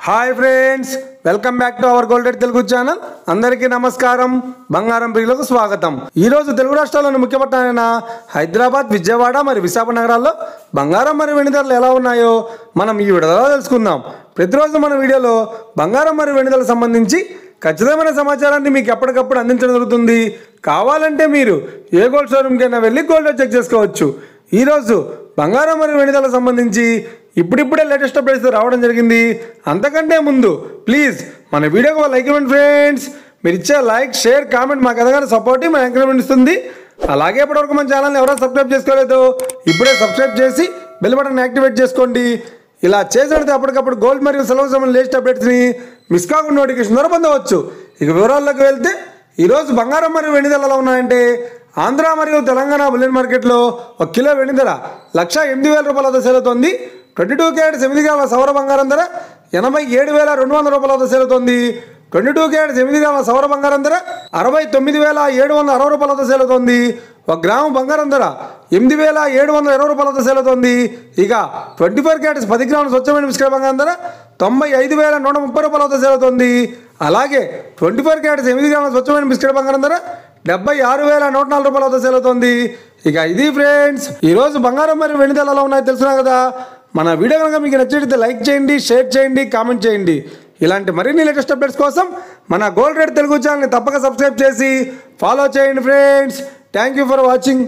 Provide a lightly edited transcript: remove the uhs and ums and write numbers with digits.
Hi friends, welcome back to our gold rate Telugu channel. అందరికీ నమస్కారం. బంగారం ప్రియులకు స్వాగతం. ఈ రోజు తెలుగు రాష్ట్రాల్లోని ముఖ్య పట్టణాలైన హైదరాబాద్, విజయవాడ మరియు విశాఖ నగరాల్లో బంగారం మరియు వెండి ధరలు ఎలా ఉన్నాయో మనం ఈ వీడియోలో తెలుసుకుందాం. ప్రతిరోజు మన వీడియోలో బంగారం మరియు వెండి ధరలకు సంబంధించి ఖచ్చితమైన సమాచారాన్ని మీకు ఎప్పటికప్పుడు అందించడం జరుగుతుంది. కావాలంటే మీరు ఏ గోల్డ్ షోరూమ్కైనా వెళ్ళి గోల్డ్ రేట్ చెక్ చేసుకోవచ్చు. ఈరోజు బంగారం మరియు వెండి ధరలకు సంబంధించి ఇప్పుడిప్పుడే లేటెస్ట్ అప్డేట్స్ రావడం జరిగింది. అంతకంటే ముందు ప్లీజ్ మన వీడియోకి ఒక లైక్ ఇవ్వండి ఫ్రెండ్స్. మీరు ఇచ్చే లైక్, షేర్, కామెంట్ మాకు ఎదగానే సపోర్ట్, మా ఎంకరేజ్మెంట్ ఇస్తుంది. అలాగే ఇప్పటివరకు మన ఛానల్ని ఎవరైనా సబ్స్క్రైబ్ చేసుకోలేదు ఇప్పుడే సబ్స్క్రైబ్ చేసి బెల్ బటన్ యాక్టివేట్ చేసుకోండి. ఇలా చేసినట్టు అప్పటికప్పుడు గోల్డ్ మరియు సిల్వర్ సంబంధించిన లేటెస్ట్ అప్డేట్స్ని మిస్ కాకుండా నోటిఫికేషన్ ద్వారా పొందవచ్చు. ఇక వివరాల్లోకి వెళ్తే ఈరోజు బంగారం మరియు వెండి ధరలు ఎలా ఉన్నాయంటే, ఆంధ్ర మరియు తెలంగాణ బులియన్ మార్కెట్లో 1 కిలో వెండి ధర 1,08,000 రూపాయల వద్ద సేల్ అవుతుంది. 22 క్యారెట్స్ 8 గ్రాముల సౌర బంగారం ధర 87,200 రూపాయల వద్ద సేల్ అవుతుంది. 22 క్యారెట్స్ 8 గ్రాముల సౌర బంగారం ధర 69,760 రూపాయల వద్ద సేల్ అవుతుంది. 1 గ్రాము బంగారం ధర 8,720 రూపాయల వద్ద సేల్ అవుతుంది. ఇక 24 క్యారెట్స్ 10 గ్రాముల స్వచ్ఛమైన మిశ్రమ బంగారం ధర 95,130 రూపాయల వద్ద సేల్ అవుతుంది. అలాగే 24 క్యారెట్స్ 8 గ్రాముల స్వచ్ఛమైన మిశ్రమ బంగారం ధర 76,104 రూపాయల వద్ద సేల్ అవుతుంది. ఇక ఇది ఫ్రెండ్స్ ఈరోజు బంగారం మరియు వెండి ధరలు ఎలా ఉన్నాయో తెలుసున్నా కదా. మన వీడియో కనుక మీకు నచ్చితే లైక్ చేయండి, షేర్ చేయండి, కామెంట్ చేయండి. ఇలాంటి మరిన్ని లేటెస్ట్ అప్డేట్స్ కోసం మన గోల్డ్ రేట్ తెలుగు ఛానల్ని తప్పక సబ్స్క్రైబ్ చేసి ఫాలో చేయండి friends. Thank you for watching.